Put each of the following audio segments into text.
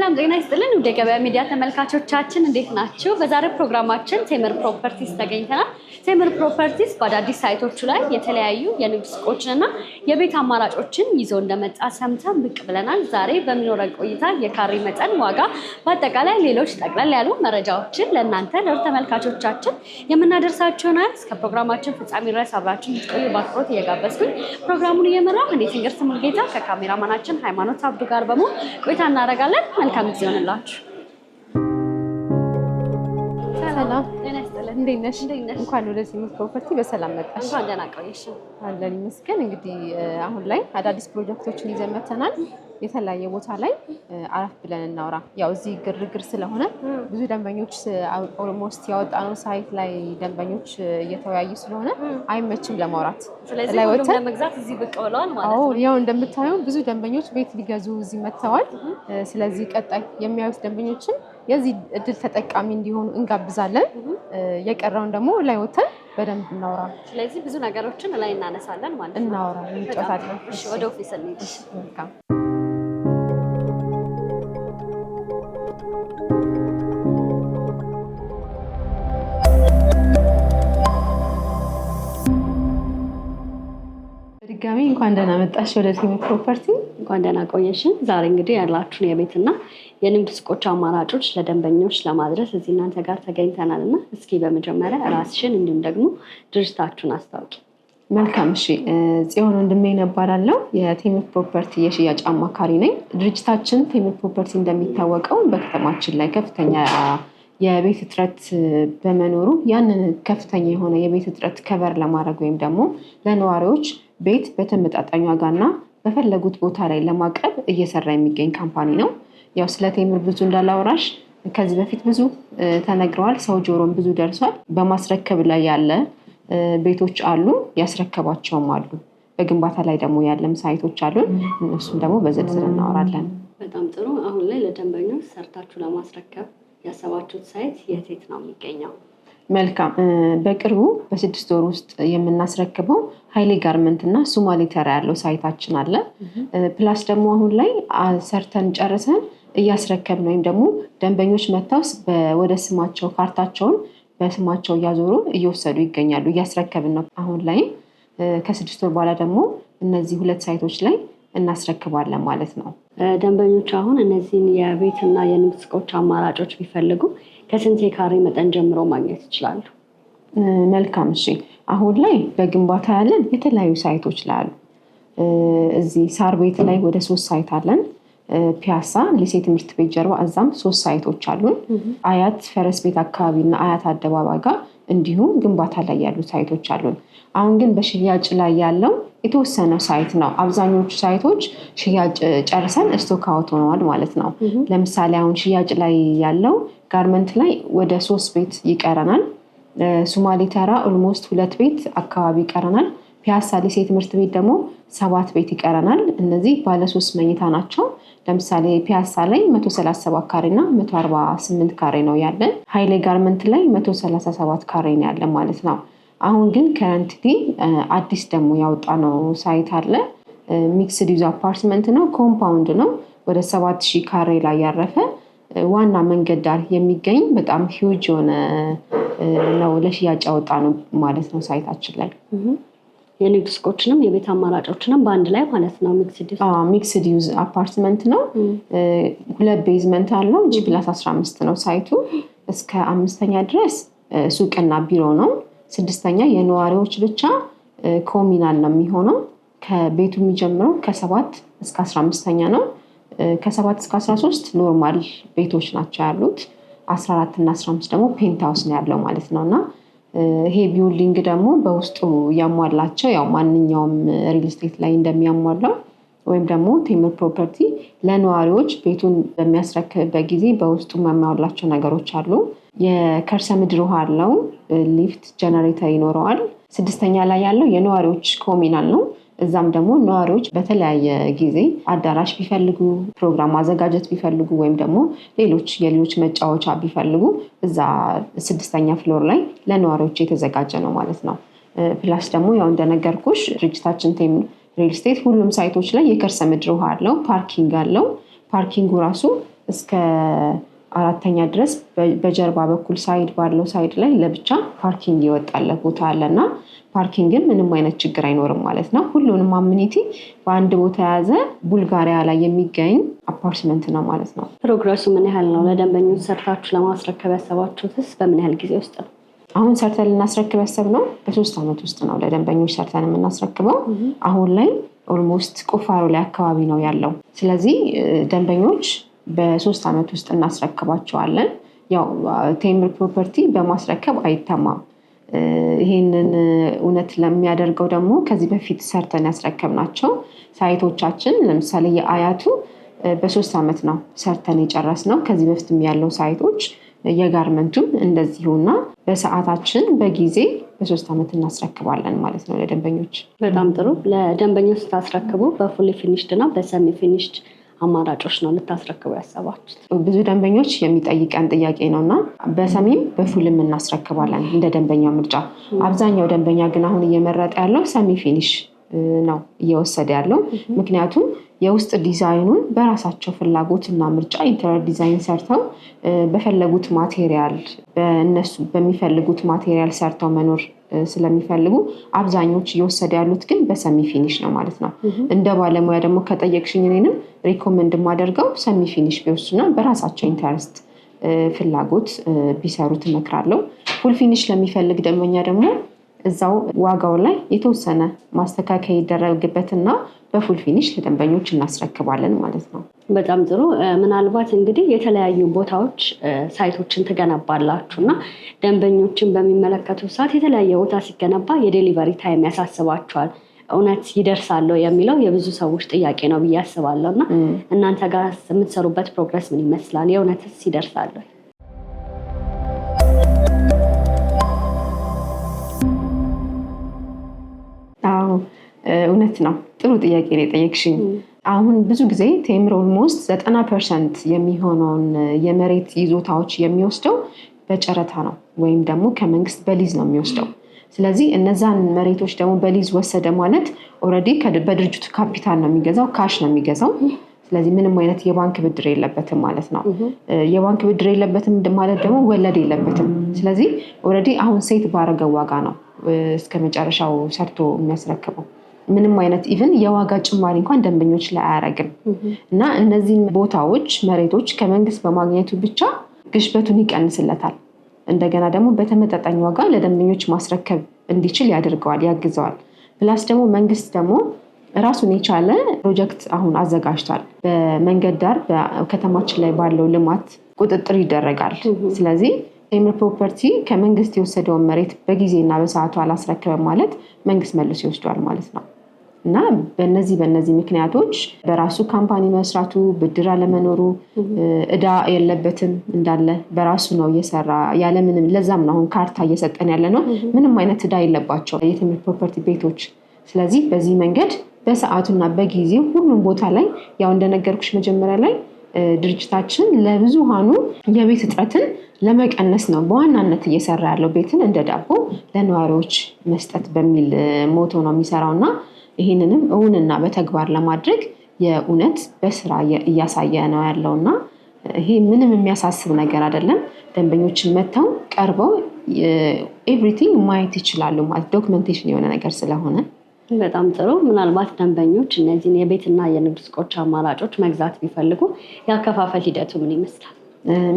ሰላም ጤና ይስጥልን ወደ ገበያ ሚዲያ ተመልካቾቻችን እንዴት ናችሁ? በዛሬው ፕሮግራማችን ቴምር ፕሮፐርቲስ ተገኝተናል። ቴምር ፕሮፐርቲስ በአዳዲስ ሳይቶቹ ላይ የተለያዩ የንግድ ሱቆችንና የቤት አማራጮችን ይዞ እንደመጣ ሰምተን ብቅ ብለናል። ዛሬ በሚኖረን ቆይታ የካሬ መጠን፣ ዋጋ፣ በአጠቃላይ ሌሎች ጠቅለል ያሉ መረጃዎችን ለእናንተ ለተመልካቾቻችን የምናደርሳችሁ ይሆናል። እስከ ፕሮግራማችን ፍጻሜ ድረስ አብራችሁ እንድትቆዩ በአክብሮት እየጋበዝኩኝ ፕሮግራሙን እየመራሁ እኔ ትንግርት ሙልጌታ ከካሜራማናችን ሃይማኖት አብዱ ጋር በመሆን ቆይታ እናደርጋለን። መልካም ጊዜ ይሁንላችሁ። ሰላም እንዴት ነሽ? እንኳን ወደ ቴምር ፕሮፐርቲ በሰላም መጣሽ። እንኳን ደህና ቆየሽ። አለን ይመስገን። እንግዲህ አሁን ላይ አዳዲስ ፕሮጀክቶችን ይዘን መተናል። የተለያየ ቦታ ላይ አረፍ ብለን እናውራ። ያው እዚህ ግርግር ስለሆነ ብዙ ደንበኞች ኦልሞስት ያወጣነው ሳይት ላይ ደንበኞች እየተወያዩ ስለሆነ አይመችም ለማውራት። ስለዚህ ሁሉም ለመግዛት እዚህ ብቅ ብለዋል ማለት ነው። ያው እንደምታየው ብዙ ደንበኞች ቤት ሊገዙ እዚህ መጥተዋል። ስለዚህ ቀጣይ የሚያዩት ደንበኞችን የዚህ እድል ተጠቃሚ እንዲሆኑ እንጋብዛለን። የቀረውን ደግሞ ላይ ወተን በደንብ እናውራ። ስለዚህ ብዙ ነገሮችን ላይ እናነሳለን ማለት ነው። እናውራ እንጫወታለን። እሺ ወደ ኦፊስ እንሂድ። መልካም ድጋሚ እንኳን ደህና መጣሽ ወደ ቴምር ፕሮፐርቲ። እንኳን ደህና ቆየሽን። ዛሬ እንግዲህ ያላችሁን የቤትና የንግድ ሱቆች አማራጮች ለደንበኞች ለማድረስ እዚህ እናንተ ጋር ተገኝተናል እና እስኪ በመጀመሪያ ራስሽን እንዲሁም ደግሞ ድርጅታችሁን አስታውቂ። መልካም እሺ። ጽዮን ወንድሜ እባላለሁ። የቴምር ፕሮፐርቲ የሽያጭ አማካሪ ነኝ። ድርጅታችን ቴምር ፕሮፐርቲ እንደሚታወቀው በከተማችን ላይ ከፍተኛ የቤት እጥረት በመኖሩ ያንን ከፍተኛ የሆነ የቤት እጥረት ከቨር ለማድረግ ወይም ደግሞ ለነዋሪዎች ቤት በተመጣጣኝ ዋጋና በፈለጉት ቦታ ላይ ለማቅረብ እየሰራ የሚገኝ ካምፓኒ ነው። ያው ስለ ቴምር ብዙ እንዳላወራሽ ከዚህ በፊት ብዙ ተነግረዋል። ሰው ጆሮም ብዙ ደርሷል። በማስረከብ ላይ ያለ ቤቶች አሉ፣ ያስረከባቸውም አሉ። በግንባታ ላይ ደግሞ ያለም ሳይቶች አሉ። እነሱም ደግሞ በዝርዝር እናወራለን። በጣም ጥሩ። አሁን ላይ ለደንበኞች ሰርታችሁ ለማስረከብ ያሰባችሁት ሳይት የት ነው የሚገኘው? መልካም። በቅርቡ በ6 ወር ውስጥ የምናስረክበው ኃይሌ ጋርመንት እና ሱማሌ ተራ ያለው ሳይታችን አለ። ፕላስ ደግሞ አሁን ላይ ሰርተን ጨርሰን እያስረከብን ወይም ደግሞ ደንበኞች መጥተው ወደ ስማቸው ካርታቸውን በስማቸው እያዞሩ እየወሰዱ ይገኛሉ። እያስረከብን ነው። አሁን ላይም ከ6 ወር በኋላ ደግሞ እነዚህ 2 ሳይቶች ላይ እናስረክባለን ማለት ነው። ደንበኞች አሁን እነዚህን የቤትና የንግድ ሱቆች አማራጮች ቢፈልጉ ከስንት የካሬ መጠን ጀምሮ ማግኘት ይችላሉ? መልካም እሺ። አሁን ላይ በግንባታ ያለን የተለያዩ ሳይቶች ላይ አሉ። እዚህ ሳር ቤት ላይ ወደ 3 ሳይት አለን። ፒያሳ ሊሴ ትምህርት ቤት ጀርባ እዛም 3 ሳይቶች አሉን። አያት ፈረስ ቤት አካባቢና አያት አደባባይ ጋር እንዲሁም ግንባታ ላይ ያሉ ሳይቶች አሉን። አሁን ግን በሽያጭ ላይ ያለው የተወሰነው ሳይት ነው። አብዛኞቹ ሳይቶች ሽያጭ ጨርሰን ስቶክ አውት ሆነዋል ማለት ነው። ለምሳሌ አሁን ሽያጭ ላይ ያለው ጋርመንት ላይ ወደ 3 ቤት ይቀረናል። ሱማሌ ተራ ኦልሞስት 2 ቤት አካባቢ ይቀረናል። ፒያሳ ሊሴ ትምህርት ቤት ደግሞ 7 ቤት ይቀረናል። እነዚህ ባለ 3 መኝታ ናቸው። ለምሳሌ ፒያሳ ላይ 137 ካሬ እና 148 ካሬ ነው ያለን። ኃይሌ ጋርመንት ላይ 137 ካሬ ነው ያለን ማለት ነው። አሁን ግን ከረንትሊ አዲስ ደግሞ ያወጣነው ሳይት አለ። ሚክስድ ዩዝ አፓርትመንት ነው፣ ኮምፓውንድ ነው። ወደ 7000 ካሬ ላይ ያረፈ ዋና መንገድ ዳር የሚገኝ በጣም ሂውጅ የሆነ ነው። ለሽያጭ ያወጣነው ማለት ነው ሳይታችን ላይ የንግድ ሱቆችንም የቤት አማራጮችንም በአንድ ላይ ማለት ነው። ሚክስድ ዩዝ አፓርትመንት ነው። 2 ቤዝመንት አለው። G+15 ነው ሳይቱ። እስከ 5ኛ ድረስ ሱቅና ቢሮ ነው። 6ኛ የነዋሪዎች ብቻ ኮሚናል ነው የሚሆነው። ከቤቱ የሚጀምረው ከ7 እስከ 15ኛ ነው። ከ7 እስከ 13 ኖርማል ቤቶች ናቸው ያሉት። 14 እና 15 ደግሞ ፔንትሃውስ ነው ያለው ማለት ነው። እና ይሄ ቢውልዲንግ ደግሞ በውስጡ ያሟላቸው ያው ማንኛውም ሪል ስቴት ላይ እንደሚያሟላው ወይም ደግሞ ቴምር ፕሮፐርቲ ለነዋሪዎች ቤቱን በሚያስረክብበት ጊዜ በውስጡ የሚያሟላቸው ነገሮች አሉ። የከርሰ ምድር ውሃ አለው። ሊፍት፣ ጀነሬተር ይኖረዋል። 6ኛ ላይ ያለው የነዋሪዎች ኮሚናል ነው። እዛም ደግሞ ነዋሪዎች በተለያየ ጊዜ አዳራሽ ቢፈልጉ፣ ፕሮግራም ማዘጋጀት ቢፈልጉ ወይም ደግሞ ሌሎች የልጆች መጫወቻ ቢፈልጉ እዛ 6ኛ ፍሎር ላይ ለነዋሪዎች የተዘጋጀ ነው ማለት ነው። ፕላስ ደግሞ ያው እንደነገርኩሽ ድርጅታችን ቴምር ሪል ስቴት ሁሉም ሳይቶች ላይ የከርሰ ምድር ውሃ አለው። ፓርኪንግ አለው። ፓርኪንጉ ራሱ እስከ 4ኛ ድረስ በጀርባ በኩል ሳይድ ባለው ሳይድ ላይ ለብቻ ፓርኪንግ ይወጣለት ቦታ አለና ፓርኪንግን ምንም አይነት ችግር አይኖርም ማለት ነው። ሁሉንም አሚኒቲ በአንድ ቦታ የያዘ ቡልጋሪያ ላይ የሚገኝ አፓርትመንት ነው ማለት ነው። ፕሮግረሱ ምን ያህል ነው? ለደንበኞች ሰርታችሁ ለማስረከብ ያሰባችሁትስ በምን ያህል ጊዜ ውስጥ ነው? አሁን ሰርተን ልናስረክብ ያሰብነው በ3 ዓመት ውስጥ ነው ለደንበኞች ሰርተን የምናስረክበው። አሁን ላይ ኦልሞስት ቁፋሮ ላይ አካባቢ ነው ያለው። ስለዚህ ደንበኞች በ3 ዓመት ውስጥ እናስረክባቸዋለን። ያው ቴምር ፕሮፐርቲ በማስረከብ አይታማም። ይሄንን እውነት ለሚያደርገው ደግሞ ከዚህ በፊት ሰርተን ያስረከብናቸው ሳይቶቻችን ለምሳሌ የአያቱ በ3 ዓመት ነው ሰርተን የጨረስነው። ከዚህ በፊትም ያለው ሳይቶች የጋርመንቱም እንደዚሁና በሰዓታችን በጊዜ በ3 ዓመት እናስረክባለን ማለት ነው ለደንበኞች። በጣም ጥሩ። ለደንበኞች ስታስረክቡ በፉሊ ፊኒሽድ እና በሰሚ ፊኒሽድ አማራጮች ነው ልታስረክቡ ያሰባችሁት? ብዙ ደንበኞች የሚጠይቀን ጥያቄ ነውና በሰሚም በፉልም እናስረክባለን እንደ ደንበኛው ምርጫ። አብዛኛው ደንበኛ ግን አሁን እየመረጠ ያለው ሰሚ ፊኒሽ ነው እየወሰደ ያለው። ምክንያቱም የውስጥ ዲዛይኑን በራሳቸው ፍላጎት እና ምርጫ ኢንተሪየር ዲዛይን ሰርተው በፈለጉት ማቴሪያል በእነሱ በሚፈልጉት ማቴሪያል ሰርተው መኖር ስለሚፈልጉ አብዛኞች እየወሰዱ ያሉት ግን በሰሚ ፊኒሽ ነው ማለት ነው። እንደ ባለሙያ ደግሞ ከጠየቅሽኝ እኔንም ሪኮመንድ የማደርገው ሰሚ ፊኒሽ ቢወስዱና በራሳቸው ኢንተረስት ፍላጎት ቢሰሩት እመክራለሁ። ፉል ፊኒሽ ለሚፈልግ ደንበኛ ደግሞ እዛው ዋጋው ላይ የተወሰነ ማስተካከያ ይደረግበትና በፉል ፊኒሽ ለደንበኞች እናስረክባለን ማለት ነው። በጣም ጥሩ። ምናልባት እንግዲህ የተለያዩ ቦታዎች ሳይቶችን ትገነባላችሁ እና ደንበኞችን በሚመለከቱ ሰዓት የተለያየ ቦታ ሲገነባ የዴሊቨሪ ታይም ያሳስባቸዋል። እውነት ይደርሳል የሚለው የብዙ ሰዎች ጥያቄ ነው ብዬ አስባለሁ እና እናንተ ጋር የምትሰሩበት ፕሮግረስ ምን ይመስላል? የእውነትስ ይደርሳል? እውነት ነው። ጥሩ ጥያቄ ነው የጠየቅሽኝ። አሁን ብዙ ጊዜ ቴምር ኦልሞስት 90% የሚሆነውን የመሬት ይዞታዎች የሚወስደው በጨረታ ነው ወይም ደግሞ ከመንግስት በሊዝ ነው የሚወስደው። ስለዚህ እነዛን መሬቶች ደግሞ በሊዝ ወሰደ ማለት ኦልሬዲ በድርጅቱ ካፒታል ነው የሚገዛው፣ ካሽ ነው የሚገዛው። ስለዚህ ምንም አይነት የባንክ ብድር የለበትም ማለት ነው። የባንክ ብድር የለበትም ማለት ደግሞ ወለድ የለበትም። ስለዚህ ኦልሬዲ አሁን ሴት ባረገው ዋጋ ነው እስከ መጨረሻው ሰርቶ የሚያስረክበው። ምንም አይነት ኢቭን የዋጋ ጭማሪ እንኳን ደንበኞች ላይ አያረግም እና እነዚህን ቦታዎች መሬቶች ከመንግስት በማግኘቱ ብቻ ግሽበቱን ይቀንስለታል። እንደገና ደግሞ በተመጣጣኝ ዋጋ ለደንበኞች ማስረከብ እንዲችል ያደርገዋል፣ ያግዘዋል። ፕላስ ደግሞ መንግስት ደግሞ ራሱን የቻለ ፕሮጀክት አሁን አዘጋጅቷል። በመንገድ ዳር በከተማችን ላይ ባለው ልማት ቁጥጥር ይደረጋል። ስለዚህ ቴምር ፕሮፐርቲ ከመንግስት የወሰደውን መሬት በጊዜና በሰዓቱ አላስረከበም ማለት መንግስት መልሶ ይወስደዋል ማለት ነው እና በእነዚህ ምክንያቶች በራሱ ካምፓኒ መስራቱ፣ ብድር አለመኖሩ፣ እዳ የለበትም እንዳለ በራሱ ነው እየሰራ ያለምንም። ለዛም ነው አሁን ካርታ እየሰጠን ያለ ነው። ምንም አይነት እዳ የለባቸው የቴምር ፕሮፐርቲ ቤቶች። ስለዚህ በዚህ መንገድ በሰዓቱና በጊዜው ሁሉም ቦታ ላይ ያው እንደነገርኩሽ መጀመሪያ ላይ ድርጅታችን ለብዙሃኑ የቤት እጥረትን ለመቀነስ ነው በዋናነት እየሰራ ያለው። ቤትን እንደ ዳቦ ለነዋሪዎች መስጠት በሚል ሞቶ ነው የሚሰራው እና ይህንንም እውንና በተግባር ለማድረግ የእውነት በስራ እያሳየ ነው ያለው እና ይሄ ምንም የሚያሳስብ ነገር አይደለም። ደንበኞችን መጥተው ቀርበው ኤቭሪቲንግ ማየት ይችላሉ ማለት ዶክመንቴሽን የሆነ ነገር ስለሆነ በጣም ጥሩ። ምናልባት ደንበኞች እነዚህን የቤትና የንግድ ሱቆች አማራጮች መግዛት ቢፈልጉ ያከፋፈል ሂደቱ ምን ይመስላል?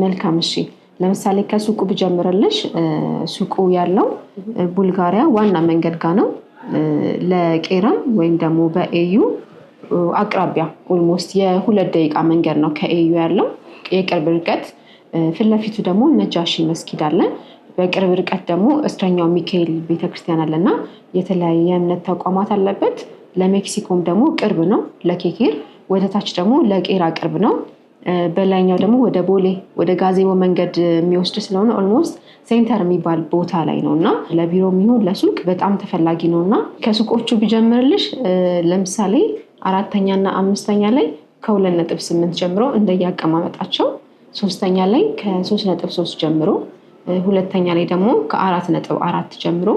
መልካም። እሺ፣ ለምሳሌ ከሱቁ ብጀምርልሽ ሱቁ ያለው ቡልጋሪያ ዋና መንገድ ጋር ነው። ለቄራም ወይም ደግሞ በኤዩ አቅራቢያ ኦልሞስት የ2 ደቂቃ መንገድ ነው ከኤዩ ያለው የቅርብ ርቀት። ፊት ለፊቱ ደግሞ ነጃሺ መስጊድ አለ። በቅርብ ርቀት ደግሞ እስረኛው ሚካኤል ቤተክርስቲያን አለና የተለያየ የእምነት ተቋማት አለበት። ለሜክሲኮም ደግሞ ቅርብ ነው ለኬኬር። ወደታች ደግሞ ለቄራ ቅርብ ነው። በላይኛው ደግሞ ወደ ቦሌ ወደ ጋዜቦ መንገድ የሚወስድ ስለሆነ ኦልሞስት ሴንተር የሚባል ቦታ ላይ ነው እና ለቢሮ የሚሆን ለሱቅ በጣም ተፈላጊ ነው እና ከሱቆቹ ብጀምርልሽ ለምሳሌ 4ኛ እና 5ኛ ላይ ከ2.8 ጀምሮ እንደየአቀማመጣቸው፣ 3ኛ ላይ ከ3.3 ጀምሮ፣ 2ኛ ላይ ደግሞ ከ4.4 ጀምሮ፣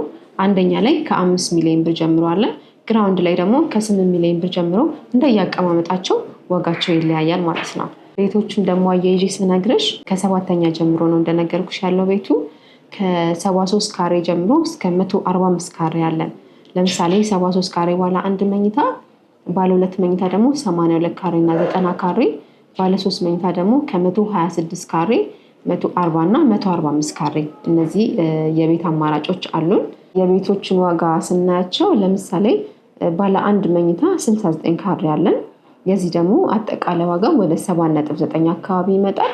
1ኛ ላይ ከ5 ሚሊዮን ብር ጀምሮ አለ። ግራውንድ ላይ ደግሞ ከ8 ሚሊዮን ብር ጀምሮ እንደየአቀማመጣቸው ዋጋቸው ይለያያል ማለት ነው። ቤቶቹን ደግሞ አያይዤ ስነግርሽ ከ7ኛ ጀምሮ ነው እንደነገርኩሽ ያለው ቤቱ ከ73 ካሬ ጀምሮ እስከ 145 ካሬ ያለን። ለምሳሌ 73 ካሬ ባለ አንድ መኝታ፣ ባለ 2 መኝታ ደግሞ 82 ካሬ እና 90 ካሬ፣ ባለ 3 መኝታ ደግሞ ከ126 ካሬ 140 እና 145 ካሬ እነዚህ የቤት አማራጮች አሉን። የቤቶችን ዋጋ ስናያቸው ለምሳሌ ባለ አንድ መኝታ 69 ካሬ አለን። የዚህ ደግሞ አጠቃላይ ዋጋ ወደ 7.9 አካባቢ ይመጣል።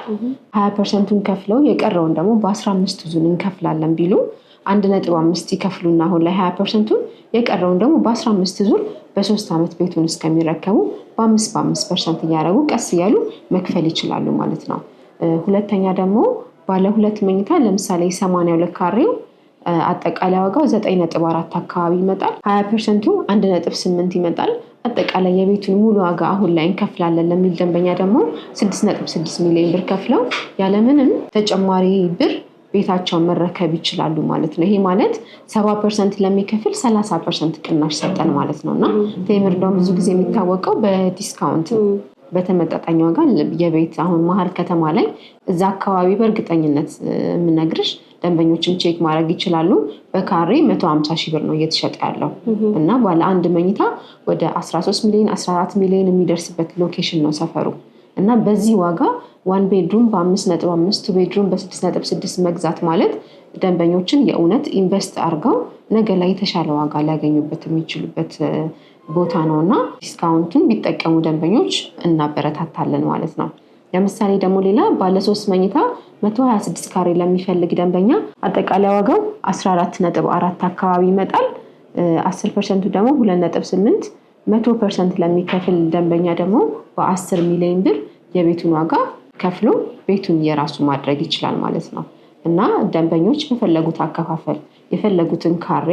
20%ን ከፍለው የቀረውን ደግሞ በ15 ዙር እንከፍላለን ቢሉ 1.5 ይከፍሉና አሁን ላይ 20%ን የቀረውን ደግሞ በ15 ዙር በ3 ዓመት ቤቱን እስከሚረከቡ በ5% እያደረጉ ቀስ እያሉ መክፈል ይችላሉ ማለት ነው። ሁለተኛ ደግሞ ባለ 2 መኝታ ለምሳሌ 82 ካሬው አጠቃላይ ዋጋው 9.4 አካባቢ ይመጣል። 20%ቱ 1.8 ይመጣል። አጠቃላይ የቤቱን ሙሉ ዋጋ አሁን ላይ እንከፍላለን ለሚል ደንበኛ ደግሞ 6.6 ሚሊዮን ብር ከፍለው ያለምንም ተጨማሪ ብር ቤታቸውን መረከብ ይችላሉ ማለት ነው። ይሄ ማለት 70% ለሚከፍል 30% ቅናሽ ሰጠን ማለት ነው። እና ቴምር እንደውም ብዙ ጊዜ የሚታወቀው በዲስካውንት በተመጣጣኝ ዋጋ የቤት አሁን መሀል ከተማ ላይ እዛ አካባቢ በእርግጠኝነት የምነግርሽ ደንበኞችም ቼክ ማድረግ ይችላሉ። በካሬ 150 ሺህ ብር ነው እየተሸጠ ያለው እና ባለ አንድ መኝታ ወደ 13 ሚሊዮን 14 ሚሊዮን የሚደርስበት ሎኬሽን ነው ሰፈሩ እና በዚህ ዋጋ 1 ቤድሩም በ5.5 2 ቤድሩም በ6.6 መግዛት ማለት ደንበኞችን የእውነት ኢንቨስት አድርገው ነገ ላይ የተሻለ ዋጋ ሊያገኙበት የሚችሉበት ቦታ ነው እና ዲስካውንቱን ቢጠቀሙ ደንበኞች እናበረታታለን ማለት ነው። ለምሳሌ ደግሞ ሌላ ባለ 3 መኝታ 126 ካሬ ለሚፈልግ ደንበኛ አጠቃላይ ዋጋው 14.4 አካባቢ ይመጣል። 10%ቱ ደግሞ 2.8 100% ለሚከፍል ደንበኛ ደግሞ በ10 ሚሊዮን ብር የቤቱን ዋጋ ከፍሎ ቤቱን የራሱ ማድረግ ይችላል ማለት ነው እና ደንበኞች በፈለጉት አከፋፈል የፈለጉትን ካሬ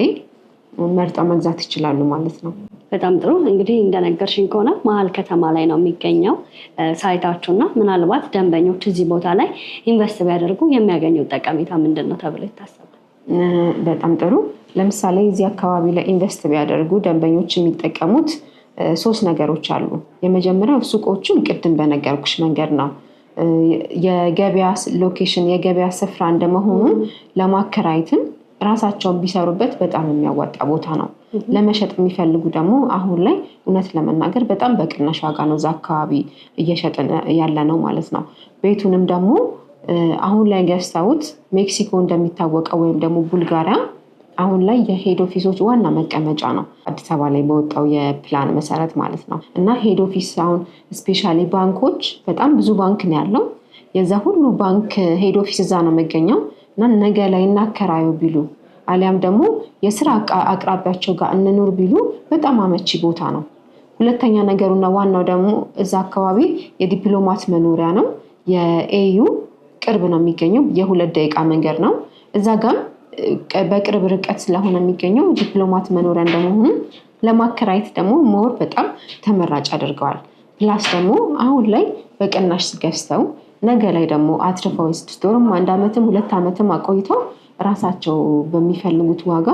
መርጠው መግዛት ይችላሉ ማለት ነው። በጣም ጥሩ። እንግዲህ እንደነገርሽኝ ከሆነ መሀል ከተማ ላይ ነው የሚገኘው ሳይታችሁና ምናልባት ደንበኞች እዚህ ቦታ ላይ ኢንቨስት ቢያደርጉ የሚያገኙት ጠቀሜታ ምንድን ነው ተብሎ ይታሰባል? በጣም ጥሩ። ለምሳሌ እዚህ አካባቢ ላይ ኢንቨስት ቢያደርጉ ደንበኞች የሚጠቀሙት 3 ነገሮች አሉ። የመጀመሪያው ሱቆቹን ቅድም በነገርኩሽ መንገድ ነው። የገበያ ሎኬሽን የገበያ ስፍራ እንደመሆኑ ለማከራየትም ራሳቸውን ቢሰሩበት በጣም የሚያዋጣ ቦታ ነው። ለመሸጥ የሚፈልጉ ደግሞ አሁን ላይ እውነት ለመናገር በጣም በቅናሽ ዋጋ ነው እዛ አካባቢ እየሸጥን ያለ ነው ማለት ነው። ቤቱንም ደግሞ አሁን ላይ ገዝተውት ሜክሲኮ እንደሚታወቀው ወይም ደግሞ ቡልጋሪያ አሁን ላይ የሄድ ኦፊሶች ዋና መቀመጫ ነው አዲስ አበባ ላይ በወጣው የፕላን መሰረት ማለት ነው እና ሄድ ኦፊስ አሁን ስፔሻሊ ባንኮች በጣም ብዙ ባንክ ነው ያለው። የዛ ሁሉ ባንክ ሄድ ኦፊስ እዛ ነው የሚገኘው እና ነገ ላይ እናከራዩ ቢሉ አሊያም ደግሞ የስራ አቅራቢያቸው ጋር እንኖር ቢሉ በጣም አመቺ ቦታ ነው። ሁለተኛ ነገሩና ዋናው ደግሞ እዛ አካባቢ የዲፕሎማት መኖሪያ ነው። የኤዩ ቅርብ ነው የሚገኘው፣ የ2 ደቂቃ መንገድ ነው። እዛ ጋር በቅርብ ርቀት ስለሆነ የሚገኘው ዲፕሎማት መኖሪያ እንደመሆኑ ለማከራየት ደግሞ ሞር በጣም ተመራጭ አድርገዋል። ፕላስ ደግሞ አሁን ላይ በቅናሽ ገዝተው ነገ ላይ ደግሞ አትርፈው 6 ወርም 1 ዓመትም 2 ዓመትም አቆይተው ራሳቸው በሚፈልጉት ዋጋ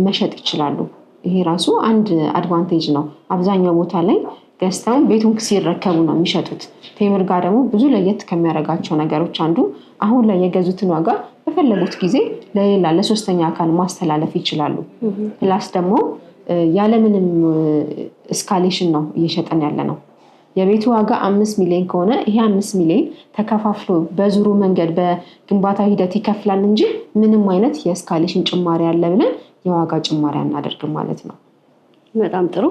መሸጥ ይችላሉ። ይሄ ራሱ አንድ አድቫንቴጅ ነው። አብዛኛው ቦታ ላይ ገዝተው ቤቱን ሲረከቡ ነው የሚሸጡት። ቴምር ጋር ደግሞ ብዙ ለየት ከሚያደርጋቸው ነገሮች አንዱ አሁን ላይ የገዙትን ዋጋ በፈለጉት ጊዜ ለሌላ ለ3ኛ አካል ማስተላለፍ ይችላሉ። ፕላስ ደግሞ ያለምንም እስካሌሽን ነው እየሸጠን ያለ ነው። የቤቱ ዋጋ 5 ሚሊዮን ከሆነ ይሄ 5 ሚሊዮን ተከፋፍሎ በዙሩ መንገድ በግንባታ ሂደት ይከፍላል እንጂ ምንም አይነት የእስካሌሽን ጭማሪ አለ ብለን የዋጋ ጭማሪ አናደርግም ማለት ነው። በጣም ጥሩ።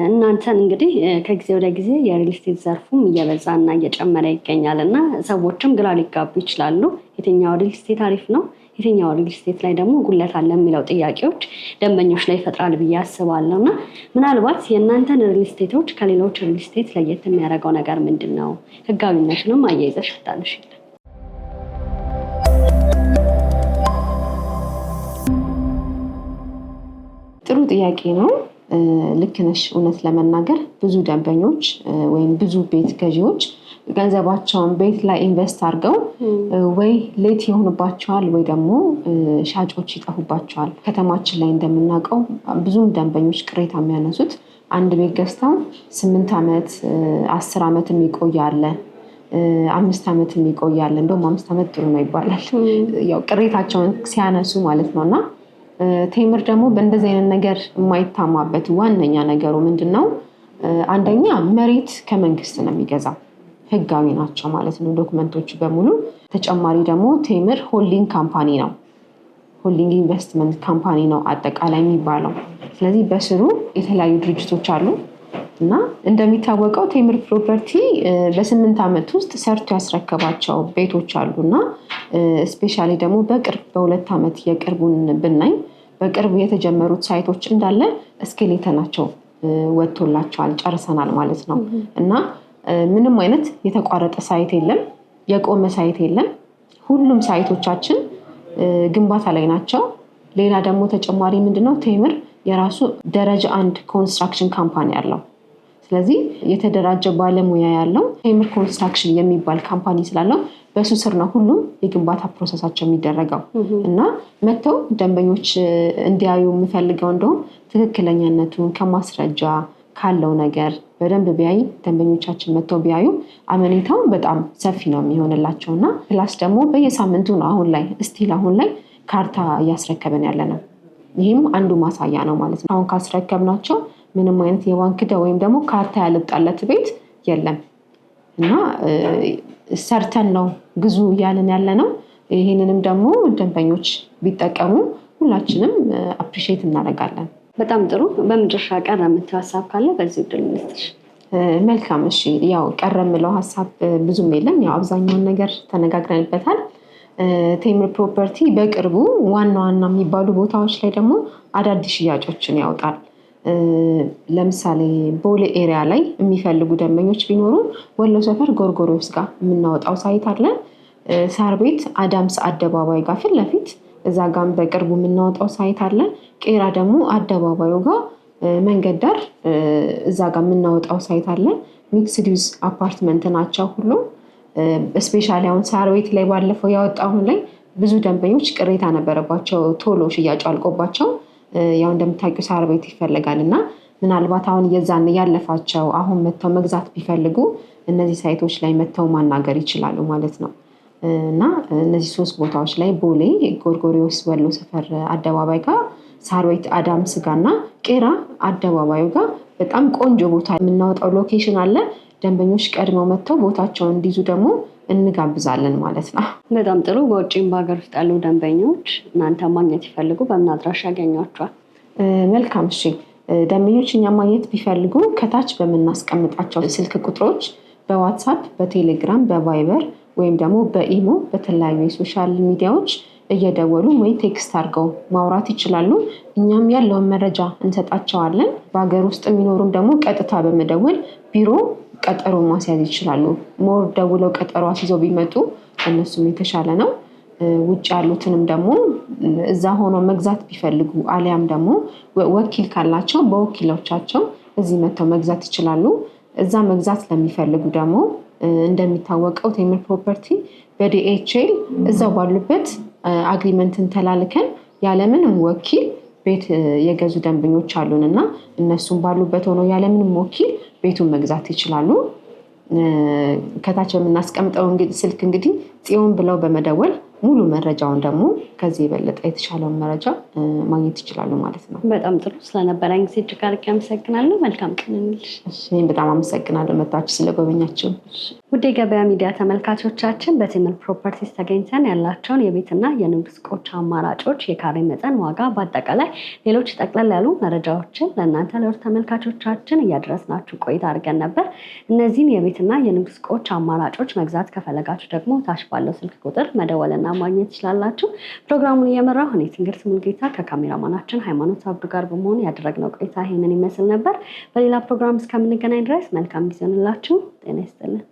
እናንተን እንግዲህ ከጊዜ ወደ ጊዜ የሪል ስቴት ዘርፉም እየበዛና እየጨመረ ይገኛል እና ሰዎችም ግራ ሊጋቡ ይችላሉ። የትኛው ሪል ስቴት አሪፍ ነው፣ የትኛው ሪል ስቴት ላይ ደግሞ ጉለት አለ የሚለው ጥያቄዎች ደንበኞች ላይ ይፈጥራል ብዬ አስባለሁ እና ምናልባት የእናንተን ሪል ስቴቶች ከሌሎች ሪል ስቴት ለየት የሚያደርገው ነገር ምንድን ነው? ህጋዊነቱንም አያይዘሽ ታልሽልን። ጥሩ ጥያቄ ነው። ልክ ነሽ። እውነት ለመናገር ብዙ ደንበኞች ወይም ብዙ ቤት ገዢዎች ገንዘባቸውን ቤት ላይ ኢንቨስት አድርገው ወይ ሌት ይሆንባቸዋል ወይ ደግሞ ሻጮች ይጠፉባቸዋል። ከተማችን ላይ እንደምናውቀው ብዙም ደንበኞች ቅሬታ የሚያነሱት አንድ ቤት ገዝተው 8 ዓመት 10 ዓመት የሚቆይ አለ። 5 ዓመት ይቆያል። እንደውም 5 ዓመት ጥሩ ነው ይባላል። ያው ቅሬታቸውን ሲያነሱ ማለት ነውና ቴምር ደግሞ በእንደዚህ አይነት ነገር የማይታማበት ዋነኛ ነገሩ ምንድነው? አንደኛ መሬት ከመንግስት ነው የሚገዛው። ህጋዊ ናቸው ማለት ነው ዶክመንቶቹ በሙሉ። ተጨማሪ ደግሞ ቴምር ሆልዲንግ ካምፓኒ ነው። ሆልዲንግ ኢንቨስትመንት ካምፓኒ ነው አጠቃላይ የሚባለው። ስለዚህ በስሩ የተለያዩ ድርጅቶች አሉ እና እንደሚታወቀው ቴምር ፕሮፐርቲ በ8 ዓመት ውስጥ ሰርቶ ያስረከባቸው ቤቶች አሉና ስፔሻሊ ደግሞ በቅርብ በ2 ዓመት የቅርቡን ብናይ በቅርቡ የተጀመሩት ሳይቶች እንዳለ እስኬሌተናቸው ወጥቶላቸዋል፣ ጨርሰናል ማለት ነው። እና ምንም አይነት የተቋረጠ ሳይት የለም፣ የቆመ ሳይት የለም። ሁሉም ሳይቶቻችን ግንባታ ላይ ናቸው። ሌላ ደግሞ ተጨማሪ ምንድነው ቴምር የራሱ ደረጃ 1 ኮንስትራክሽን ካምፓኒ አለው። ስለዚህ የተደራጀ ባለሙያ ያለው ቴምር ኮንስትራክሽን የሚባል ካምፓኒ ስላለው በሱ ስር ነው ሁሉም የግንባታ ፕሮሰሳቸው የሚደረገው እና መተው ደንበኞች እንዲያዩ የምፈልገው እንደውም ትክክለኛነቱን ከማስረጃ ካለው ነገር በደንብ ቢያይ ደንበኞቻችን መተው ቢያዩ አመኔታው በጣም ሰፊ ነው የሚሆንላቸው እና ፕላስ ደግሞ በየሳምንቱ ነው አሁን ላይ ካርታ እያስረከበን ያለ ነው። ይህም አንዱ ማሳያ ነው ማለት ነው። አሁን ካስረከብናቸው ምንም አይነት የባንክ ዕዳ ወይም ደግሞ ካርታ ያልጣለት ቤት የለም እና ሰርተን ነው ግዙ እያልን ያለ ነው። ይህንንም ደግሞ ደንበኞች ቢጠቀሙ ሁላችንም አፕሪሼት እናደርጋለን። በጣም ጥሩ። በመጨረሻ ቀረ የምትይው ሀሳብ ካለ በዚህ ዕድል እንስጥሽ። መልካም። እሺ፣ ያው ቀረ የምለው ሀሳብ ብዙም የለም። ያው አብዛኛውን ነገር ተነጋግረንበታል። ቴምር ፕሮፐርቲ በቅርቡ ዋና የሚባሉ ቦታዎች ላይ ደግሞ አዳዲስ ሽያጮችን ያወጣል። ለምሳሌ ቦሌ ኤሪያ ላይ የሚፈልጉ ደንበኞች ቢኖሩ ወሎ ሰፈር ጎርጎሮስ ጋር የምናወጣው ሳይት አለ። ሳር ቤት አዳምስ አደባባይ ጋር ፊት ለፊት እዛ ጋር በቅርቡ የምናወጣው ሳይት አለ። ቄራ ደግሞ አደባባዩ ጋር መንገድ ዳር እዛ ጋር የምናወጣው ሳይት አለ። ሚክስድ ዩዝ አፓርትመንት ናቸው ሁሉም። ስፔሻሊ አሁን ሳር ቤት ላይ ባለፈው ያወጣው ላይ ብዙ ደንበኞች ቅሬታ ነበረባቸው፣ ቶሎ ሽያጩ አልቆባቸው። ያው እንደምታውቂው ሳር ቤት ይፈልጋል እና ምናልባት አሁን የዛን ያለፋቸው አሁን መተው መግዛት ቢፈልጉ እነዚህ ሳይቶች ላይ መተው ማናገር ይችላሉ ማለት ነው። እና እነዚህ 3 ቦታዎች ላይ ቦሌ ጎርጎሪዮስ ወሎ ሰፈር አደባባይ ጋር፣ ሳር ቤት አዳምስ ጋር እና ቄራ አደባባዩ ጋር በጣም ቆንጆ ቦታ የምናወጣው ሎኬሽን አለ። ደንበኞች ቀድመው መተው ቦታቸውን እንዲይዙ ደግሞ እንጋብዛለን ማለት ነው። በጣም ጥሩ። በውጭም በሀገር ውስጥ ያሉ ደንበኞች እናንተ ማግኘት ይፈልጉ በምን አድራሻ ያገኟቸዋል? መልካም። እሺ፣ ደንበኞች እኛ ማግኘት ቢፈልጉ ከታች በምናስቀምጣቸው ስልክ ቁጥሮች በዋትሳፕ፣ በቴሌግራም፣ በቫይበር ወይም ደግሞ በኢሞ በተለያዩ የሶሻል ሚዲያዎች እየደወሉ ወይ ቴክስት አድርገው ማውራት ይችላሉ። እኛም ያለውን መረጃ እንሰጣቸዋለን። በሀገር ውስጥ የሚኖሩም ደግሞ ቀጥታ በመደወል ቢሮ ቀጠሮ ማስያዝ ይችላሉ። ሞር ደውለው ቀጠሮ አስይዘው ቢመጡ እነሱም የተሻለ ነው። ውጭ ያሉትንም ደግሞ እዛ ሆኖ መግዛት ቢፈልጉ አሊያም ደግሞ ወኪል ካላቸው በወኪሎቻቸው እዚህ መጥተው መግዛት ይችላሉ። እዛ መግዛት ለሚፈልጉ ደግሞ እንደሚታወቀው ቴምር ፕሮፐርቲ በዲኤችኤል እዛው ባሉበት አግሪመንትን ተላልከን ያለምንም ወኪል ቤት የገዙ ደንበኞች አሉን እና እነሱም ባሉበት ሆነው ያለምንም ወኪል ቤቱን መግዛት ይችላሉ። ከታች በምናስቀምጠው ስልክ እንግዲህ ጽዮን ብለው በመደወል ሙሉ መረጃውን ደግሞ ከዚህ የበለጠ የተሻለውን መረጃ ማግኘት ይችላሉ ማለት ነው። በጣም ጥሩ። ስለነበረኝ ጊዜ እጅግ አድርጌ አመሰግናለሁ። መልካም ቀን እንልሽ። እኔም በጣም አመሰግናለሁ መጣችሁ ስለጎበኛችሁ። ውድ የገበያ ሚዲያ ተመልካቾቻችን በቴምር ፕሮፐርቲስ ተገኝተን ያላቸውን የቤትና የንግድ ሱቆች አማራጮች፣ የካሬ መጠን፣ ዋጋ፣ በአጠቃላይ ሌሎች ጠቅለል ያሉ መረጃዎችን ለእናንተ ለውድ ተመልካቾቻችን እያደረስናችሁ ቆይታ አድርገን ነበር። እነዚህን የቤትና የንግድ ሱቆች አማራጮች መግዛት ከፈለጋችሁ ደግሞ ታች ባለው ስልክ ቁጥር መደወልና ማግኘት ትችላላችሁ። ፕሮግራሙን እየመራሁ እኔ ትንግርት ሙልጌታ ከካሜራማናችን ሃይማኖት አብዱ ጋር በመሆን ያደረግነው ቆይታ ይሄንን ይመስል ነበር። በሌላ ፕሮግራም እስከምንገናኝ ድረስ መልካም ጊዜ ይሁንላችሁ። ጤና ይስጥልን።